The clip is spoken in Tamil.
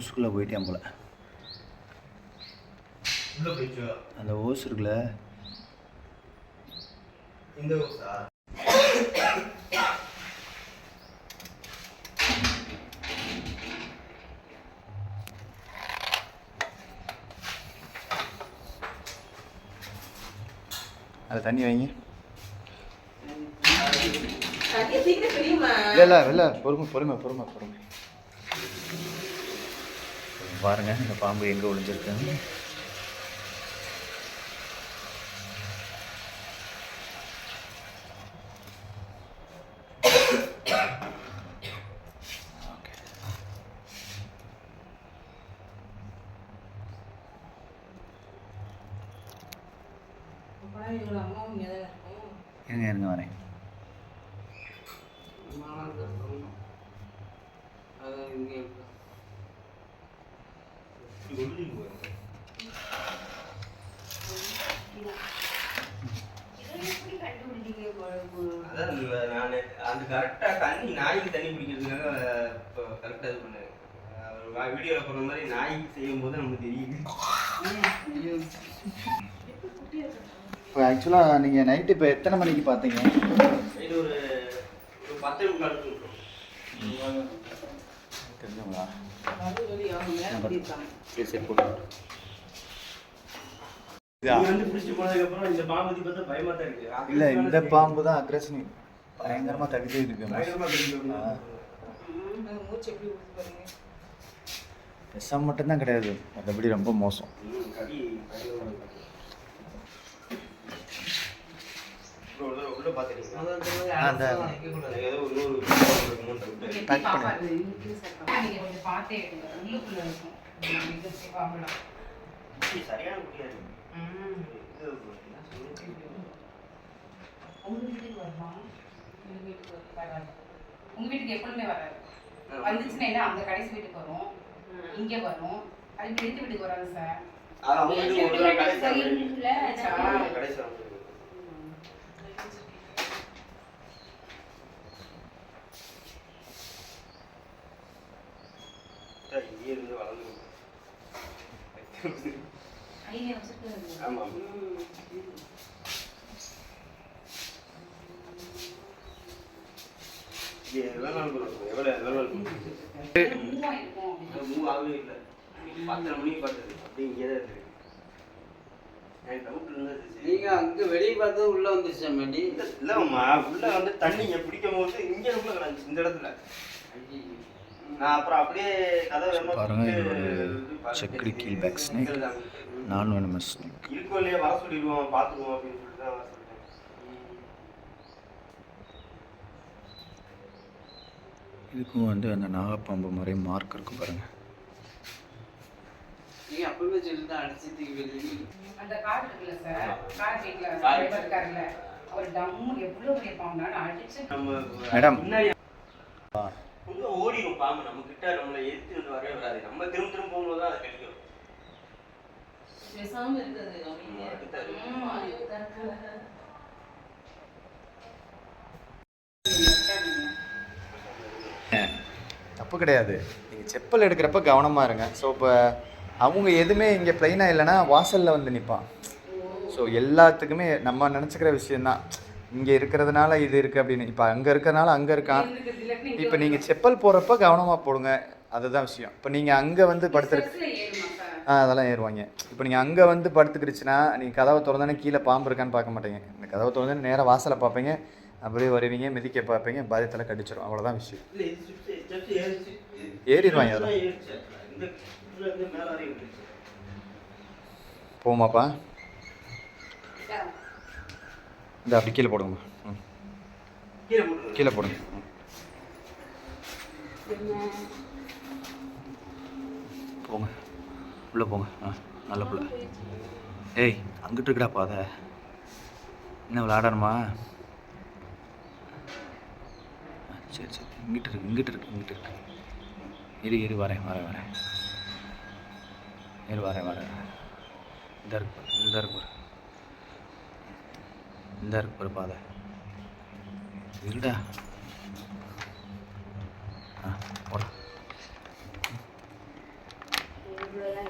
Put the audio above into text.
ஓஸுக்குள்ளே போயிட்டேன் போல. அந்த ஓஸ் இருக்குல்ல, இந்த ஓஸா? அதில் தண்ணி வைங்க. இல்லை பொறுமை பாருங்க இந்த பாம்பு எங்கே ஒளிஞ்சிருக்குன்னு. இருங்க வரேன். அந்த கரெக்டாக தண்ணி நாய்க்கு தண்ணி பிடிக்கிறதுக்காக கரெக்டாக இது பண்ணேன். வீடியோவில் போடுற மாதிரி நாய்க்கு செய்யும் போது நமக்கு தெரியுது. இப்போ ஆக்சுவலாக நீங்கள் நைட்டு இப்போ எத்தனை மணிக்கு பார்த்தீங்க? இது ஒரு 10:45 தெரிஞ்சுங்களா? இல்லை, இந்த பாம்பு தான் அக்ரஷன் பயங்கரமாக தடுத்து இருக்கு. விஷம் மட்டும்தான் கிடையாது, மற்றபடி ரொம்ப மோசம். உங்க வீட்டுக்கு எப்பவுமே வராது. வந்துச்சுன்னா அந்த கடைசி வீட்டுக்கு வரும், இங்க வரும். அது எடுத்து வீட்டுக்கு வராது சார். நீங்க அங்க வெளியே பார்த்தது உள்ள வந்துருச்சா மேடி? இல்லம்மா, உள்ள வந்து தண்ணி பிடிக்கும் போது இங்க ரொம்ப கிடந்துச்சு இந்த இடத்துல. நான் அப்புறம் அப்படியே பாருங்க, சக்கரி கீல் பேக் ஸ்னேக், நான் வெனமஸ் ஸ்னேக். இருக்கோ இல்லையா வர சொல்லிடுவோம், பார்த்துக்குவோம் அப்படின்னு சொல்லிட்டு தான் வர சொல்லிட்டேன். இதுக்கும் வந்து அந்த நாகப்பாம்பு மாதிரி மார்க் இருக்கும் பாருங்க. நீங்க அப்பவே சொல்லிட்டு அடிச்சிட்டு வெளியே அந்த கார் இருக்குல்ல சார், கார் வீட்ல டிரைவர் இருக்காருல்ல, அவர் டம்மு எவ்வளவு பெரிய பாம்புனால அடிச்சு மேடம் உள்ள ஓடிடும் பாம்பு. நம்ம கிட்ட நம்மளை எதிர்த்து வந்து வரவே வராது. நம்ம திரும்ப போகும்போது தான் அது கிடைக்கும். பேசாம இருக்குது. தப்பு கிடையாது, நீங்கள் செப்பல் எடுக்கிறப்ப கவனமாக இருங்க. ஸோ இப்போ அவங்க எதுவுமே இங்கே ப்ளைனாக இல்லைன்னா வாசலில் வந்து நிற்பான். ஸோ எல்லாத்துக்குமே நம்ம நினச்சிக்கிற விஷயந்தான், இங்கே இருக்கிறதுனால இது இருக்குது அப்படின்னு. இப்போ அங்கே இருக்கிறதுனால அங்கே இருக்கான். இப்போ நீங்கள் செப்பல் போடுறப்ப கவனமாக போடுங்க, அதுதான் விஷயம். இப்போ நீங்கள் அங்கே வந்து படுத்துருக்கு அதெல்லாம் ஏறுவாங்க. இப்போ நீங்கள் அங்கே வந்து படுத்துக்கிடுச்சுன்னா நீங்கள் கதவை திறந்தானே கீழே பாம்பு இருக்கான்னு பார்க்க மாட்டீங்க. இந்த கதவை திறந்தானே நேராக வாசலை பார்ப்பீங்க, அப்படியே வருவீங்க, மிதிக்க பார்ப்பீங்க, பாதியத்தில் கடிச்சிடும். அவ்வளோதான் விஷயம். ஏறிடுவாங்க. அதெல்லாம் போமாப்பா, இந்த அப்படி கீழே போடுங்க. கீழே போடுங்க. போங்க, உள்ளே போங்க. நல்ல பிள்ளை. ஏய், அங்கிட்டு இருக்குடா பாதை. என்ன விளையாடணுமா? சரி சரி, இங்கிட்டு இருக்கு. இரு வரேன். வரேன். இந்த இருக்கு ஒரு பாதை. இருடா. போட இவ்வளோலாம்